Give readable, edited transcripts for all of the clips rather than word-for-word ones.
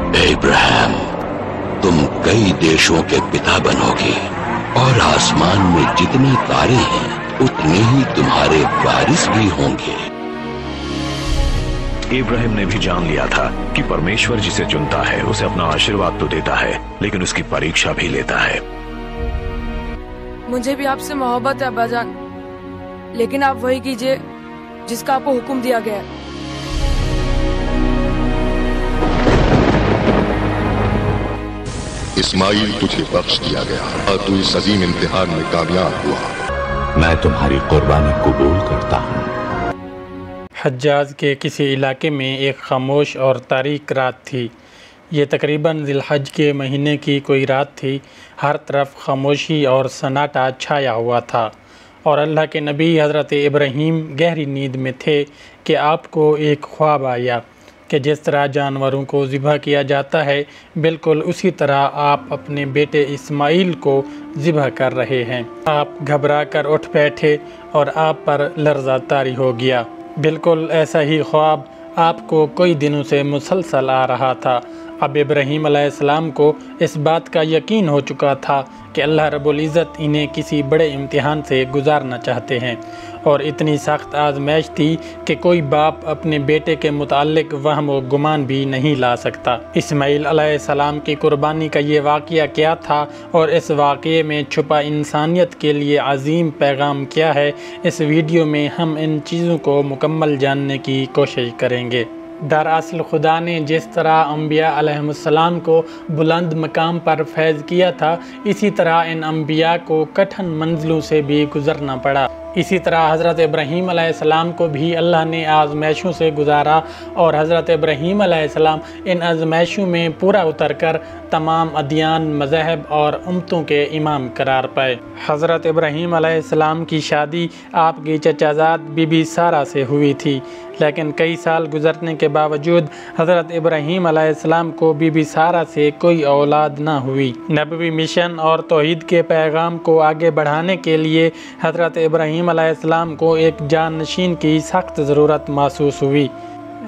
इब्राहिम, तुम कई देशों के पिता बनोगे और आसमान में जितने तारे हैं उतने ही तुम्हारे वारिस भी होंगे। इब्राहिम ने भी जान लिया था कि परमेश्वर जिसे चुनता है उसे अपना आशीर्वाद तो देता है, लेकिन उसकी परीक्षा भी लेता है। मुझे भी आपसे मोहब्बत है अब्बाजान, लेकिन आप वही कीजिए जिसका आपको हुक्म दिया गया है। इस्माइल तुझे बख्श दिया गया और तू इस अजीम इम्तिहान में कामयाब हुआ। मैं तुम्हारी कुर्बानी कबूल करता हूँ। हज्जाज के किसी इलाके में एक खामोश और तारीक रात थी। ये तकरीबन ज़िलहज के महीने की कोई रात थी। हर तरफ खामोशी और सन्नाटा छाया हुआ था और अल्लाह के नबी हज़रत इब्राहीम गहरी नींद में थे कि आपको एक ख्वाब आया कि जिस तरह जानवरों को ज़िबह किया जाता है, बिल्कुल उसी तरह आप अपने बेटे इस्माइल को ज़िबह कर रहे हैं। आप घबरा कर उठ बैठे और आप पर लर्ज़ा तारी हो गया। बिल्कुल ऐसा ही ख्वाब आपको कई दिनों से मुसलसल आ रहा था। अब इब्राहीम अलैहिस्सलाम को इस बात का यकीन हो चुका था कि अल्लाह रब्बुल इज़्ज़त इन्हें किसी बड़े इम्तिहान से गुजारना चाहते हैं और इतनी सख्त आजमाइश थी कि कोई बाप अपने बेटे के मुताल्लिक वहम व गुमान भी नहीं ला सकता। इस्माइल अलैहिस्सलाम की कुर्बानी का ये वाक़या क्या था और इस वाक़े में छुपा इंसानियत के लिए अजीम पैगाम क्या है, इस वीडियो में हम इन चीज़ों को मुकम्मल जानने की कोशिश करेंगे। दरअसल खुदा ने जिस तरह अम्बिया अलैहिमुस्सलाम को बुलंद मकाम पर फैज़ किया था, इसी तरह इन अम्बिया को कठिन मंजिलों से भी गुज़रना पड़ा। इसी तरह हज़रत इब्राहीम अलैहिस्सलाम को भी अल्लाह ने आज़माइशों से गुजारा और हज़रत इब्राहीम अलैहिस्सलाम इन आज़माइशों में पूरा उतर कर तमाम अदियान, मज़हब और उम्मतों के इमाम करार पाए। हज़रत इब्राहीम अलैहिस्सलाम की शादी आपकी चचाज़ाद बीबी सारा से हुई थी, लेकिन कई साल गुजरने के बावजूद हज़रत इब्राहीम अलैहिस्सलाम को बीबी सारा से कोई औलाद ना हुई। नबवी मिशन और तौहीद के पैगाम को आगे बढ़ाने के लिए हज़रत इब्राहीम अलैहिस्सलाम को एक जानशीन की सख्त ज़रूरत महसूस हुई।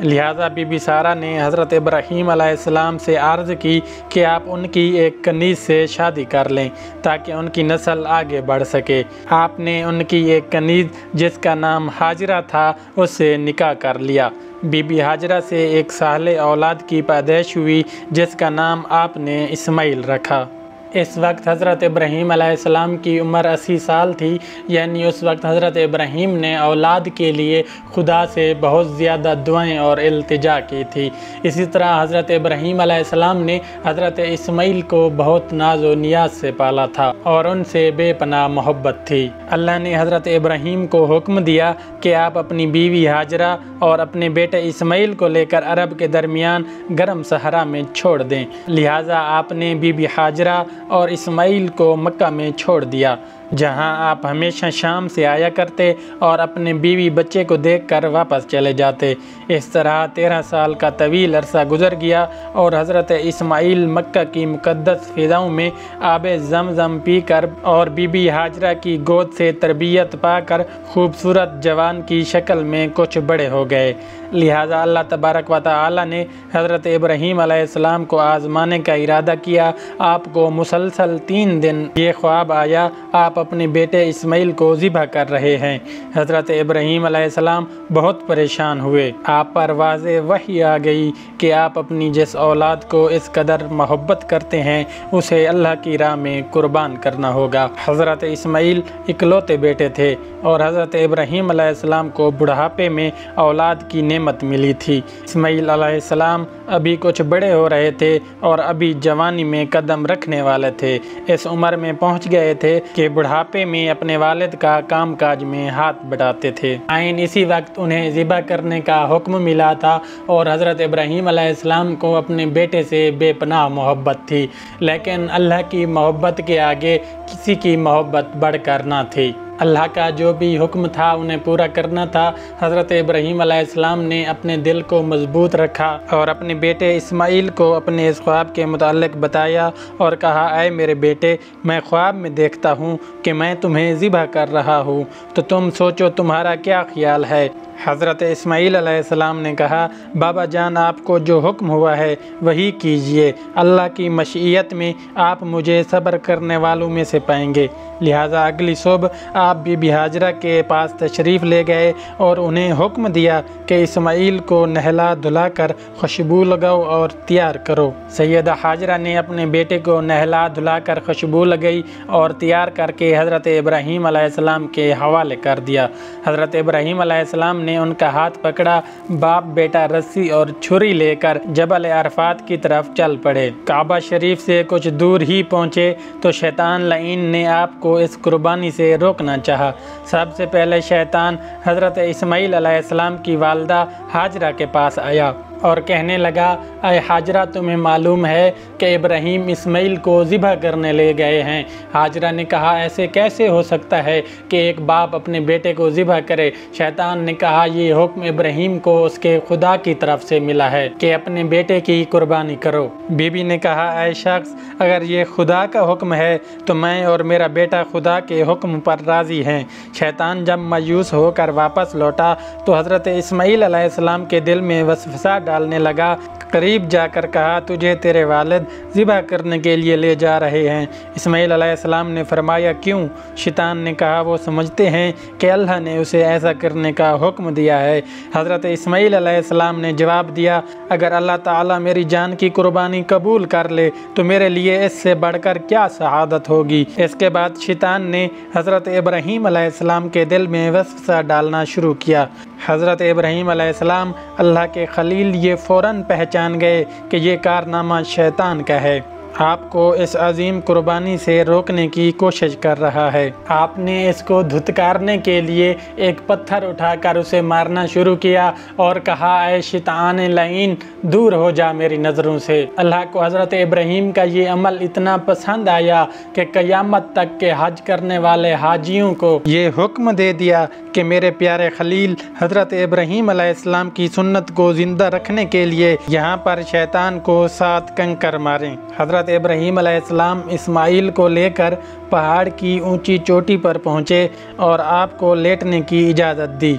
लिहाजा बीबी सारा ने हज़रत इब्राहीम अलैहिस्सलाम से अर्ज़ की कि आप उनकी एक कनीज़ से शादी कर लें ताकि उनकी नस्ल आगे बढ़ सके। आपने उनकी एक कनीज़ जिसका नाम हाजरा था उससे निकाह कर लिया। बीबी हाजरा से एक साले औलाद की पैदाइश हुई जिसका नाम आपने इस्माइल रखा। इस वक्त हज़रत इब्राहीम अलैहिस्सलाम की उम्र 80 साल थी, यानी उस वक्त हज़रत इब्राहीम ने औलाद के लिए खुदा से बहुत ज़्यादा दुआएं और इल्तिजा की थी। इसी तरह हज़रत इब्राहीम अलैहिस्सलाम ने हज़रत इस्माइल को बहुत नाज व नियाज से पाला था और उनसे बेपनाह मोहब्बत थी। अल्लाह ने हज़रत इब्राहीम को हुक्म दिया कि आप अपनी बीवी हाजरा और अपने बेटे इस्माइल को लेकर अरब के दरमियान गर्म सहरा में छोड़ दें। लिहाजा आपने बीबी हाजरा और इस्माइल को मक्का में छोड़ दिया, जहां आप हमेशा शाम से आया करते और अपने बीवी बच्चे को देखकर वापस चले जाते। इस तरह 13 साल का तवील अरसा गुजर गया और हज़रत इस्माइल मक्का की मुक़द्दस फ़िज़ाओं में आब ज़मज़म पीकर और बीबी हाजरा की गोद से तरबियत पाकर खूबसूरत जवान की शक्ल में कुछ बड़े हो गए। लिहाजा अल्लाह तबारक व तआला ने हज़रत इब्राहीम अलैहिस्सलाम को आज़माने का इरादा किया। आपको मुसलसल 3 दिन ये ख्वाब आया, आप अपने बेटे इस्माइल को ज़िबह कर रहे हैं। हज़रत इब्राहीम अलैहिस्सलाम बहुत परेशान हुए। आप पर वाज़े वही आ गई कि आप अपनी जिस औलाद को इस कदर मोहब्बत करते हैं उसे अल्लाह की राह में कुर्बान करना होगा। हज़रत इस्माइल इकलौते बेटे थे और हज़रत इब्राहीम अलैहिस्सलाम को बुढ़ापे में औलाद की नेमत मिली थी। इस्माइल अलैहिस्सलाम अभी कुछ बड़े हो रहे थे और अभी जवानी में कदम रखने वाले थे। इस उम्र में पहुंच गए थे कि बुढ़ापे में अपने वालिद का काम काज में हाथ बढ़ाते थे। आइन इसी वक्त उन्हें ज़िबह करने का हुक्म मिला था और हज़रत इब्राहीम अलैहिस्सलाम को अपने बेटे से बेपनाह मोहब्बत थी, लेकिन अल्लाह की मोहब्बत के आगे किसी की मोहब्बत बढ़कर ना थी। اللہ کا جو بھی حکم تھا انہیں پورا کرنا تھا۔ حضرت ابراہیم علیہ السلام نے اپنے دل کو مضبوط رکھا اور اپنے بیٹے اسماعیل کو اپنے اس خواب کے متعلق بتایا اور کہا، اے میرے بیٹے، میں خواب میں دیکھتا ہوں کہ میں تمہیں ذبح کر رہا ہوں، تو تم سوچو تمہارا کیا خیال ہے؟ حضرت اسماعیل علیہ السلام نے کہا، بابا جان، آپ کو جو حکم ہوا ہے وہی کیجئے، اللہ کی مشیت میں آپ مجھے صبر کرنے والوں میں سے پائیں گے۔ لہٰذا اگلی صبح آپ بی بی ہاجرہ کے پاس تشریف لے گئے اور انہیں حکم دیا کہ اسماعیل کو نہلا دھلا کر خوشبو لگاؤ اور تیار کرو۔ سیدہ ہاجرہ نے اپنے بیٹے کو نہلا دھلا کر خوشبو لگائی اور تیار کر کے حضرت ابراہیم علیہ السلام کے حوالے کر دیا۔ حضرت ابراہیم علیہ السلام نے ان کا ہاتھ پکڑا، باپ بیٹا رسی اور چھری لے کر جبل عرفات کی طرف چل پڑے۔ کعبہ شریف سے کچھ دور ہی پہنچے تو شیطان لعین نے آپ کو اس قربانی سے روکنا چاہا۔ سب سے پہلے شیطان حضرت اسماعیل علیہ السلام کی والدہ ہاجرہ کے پاس آیا اور کہنے لگا، اے ہاجرہ، تمہیں معلوم ہے کہ ابراہیم اسماعیل کو ذبح کرنے لے گئے ہیں۔ ہاجرہ نے کہا، ایسے کیسے ہو سکتا ہے کہ ایک باپ اپنے بیٹے کو ذبح کرے؟ شیطان نے کہا، یہ حکم ابراہیم کو اس کے خدا کی طرف سے ملا ہے کہ اپنے بیٹے کی قربانی کرو۔ بی بی نے کہا، اے شخص، اگر یہ خدا کا حکم ہے تو میں اور میرا بیٹا خدا کے حکم پر راضی ہیں۔ شیطان جب مایوس ہو کر واپس لوٹا تو حضرت اسماعیل علیہ السلام کے دل میں وسوسہ ڈالنے لگا، قریب جا کر کہا، تجھے تیرے والد ذبح کرنے کے لیے لے جا رہے ہیں۔ اسماعیل علیہ السلام نے فرمایا، کیوں؟ شیطان نے کہا، وہ سمجھتے ہیں کہ اللہ نے اسے ایسا کرنے کا حکم دیا ہے۔ حضرت اسماعیل علیہ السلام نے جواب دیا، اگر اللہ تعالیٰ میری جان کی قربانی قبول کر لے تو میرے لیے اس سے بڑھ کر کیا سعادت ہوگی۔ اس کے بعد شیطان نے حضرت ابراہیم علیہ السلام کے دل میں وسوسہ ڈالنا شروع کیا۔ حضرت ابراہیم علیہ السلام اللہ کے خلیل یہ فوراً پہچان گئے کہ یہ کارنامہ شیطان کا ہے، آپ کو اس عظیم قربانی سے روکنے کی کوشش کر رہا ہے۔ آپ نے اس کو دھتکارنے کے لیے ایک پتھر اٹھا کر اسے مارنا شروع کیا اور کہا، اے شیطان لعین، دور ہو جا میری نظروں سے۔ اللہ کو حضرت ابراہیم کا یہ عمل اتنا پسند آیا کہ قیامت تک کے حج کرنے والے حاجیوں کو یہ حکم دے دیا کہ میرے پیارے خلیل حضرت ابراہیم علیہ السلام کی سنت کو زندہ رکھنے کے لیے یہاں پر شیطان کو 7 کنکر ماریں۔ حضرت ابراہیم علیہ السلام اسماعیل کو لے کر پہاڑ کی اونچی چوٹی پر پہنچے اور آپ کو لیٹنے کی اجازت دی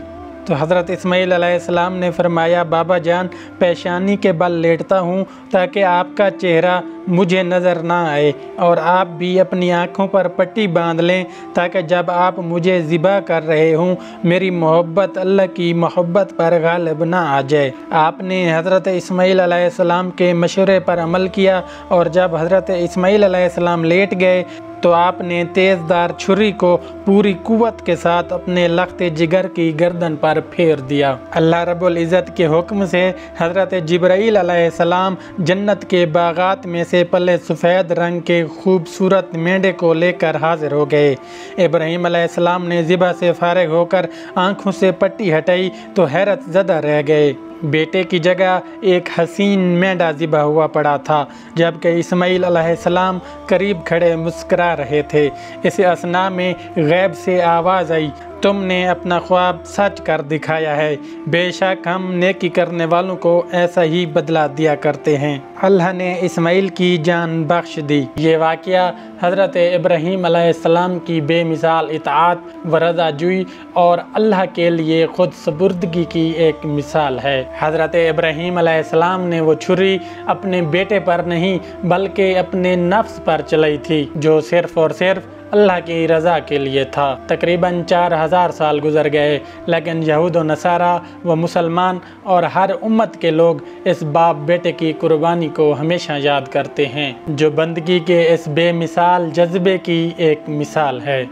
تو حضرت اسماعیل علیہ السلام نے فرمایا، بابا جان، پیشانی کے بل لیٹتا ہوں تاکہ آپ کا چہرہ مجھے نظر نہ آئے، اور آپ بھی اپنی آنکھوں پر پٹی باندھ لیں تاکہ جب آپ مجھے ذبح کر رہے ہوں میری محبت اللہ کی محبت پر غالب نہ آ جائے۔ آپ نے حضرت اسماعیل علیہ السلام کے مشورے پر عمل کیا اور جب حضرت اسماعیل علیہ السلام لیٹ گئے تو آپ نے تیز دار چھری کو پوری قوت کے ساتھ اپنے لخت جگر کی گردن پر پھیر دیا۔ اللہ رب العزت کے حکم سے حضرت جبرائیل علیہ السلام جنت کے باغات میں سے پلے سفید رنگ کے خوبصورت مینڈے کو لے کر حاضر ہو گئے۔ ابراہیم علیہ السلام نے ذبح سے فارغ ہو کر آنکھوں سے پٹی ہٹائی تو حیرت زدہ رہ گئے۔ بیٹے کی جگہ ایک حسین مینڈا ذبح ہوا پڑا تھا، جبکہ اسماعیل علیہ السلام قریب کھڑے مسکرا رہے تھے۔ اس اثنا میں غیب سے آواز آئی، تم نے اپنا خواب سچ کر دکھایا ہے، بے شک ہم نیکی کرنے والوں کو ایسا ہی بدلہ دیا کرتے ہیں۔ اللہ نے اسماعیل کی جان بخش دی۔ یہ واقعہ حضرت ابراہیم علیہ السلام کی بے مثال اطاعت و رضا جوئی اور اللہ کے لیے خود سپردگی کی ایک مثال ہے۔ حضرت ابراہیم علیہ السلام نے وہ چھری اپنے بیٹے پر نہیں بلکہ اپنے نفس پر چلائی تھی، جو صرف اور صرف اللہ کی رضا کے لیے تھا۔ تقریباً 4000 سال گزر گئے، لیکن یہود و نصارہ و مسلمان اور ہر امت کے لوگ اس باپ بیٹے کی قربانی کو ہمیشہ یاد کرتے ہیں، جو بندگی کے اس بے مثال جذبے کی ایک مثال ہے۔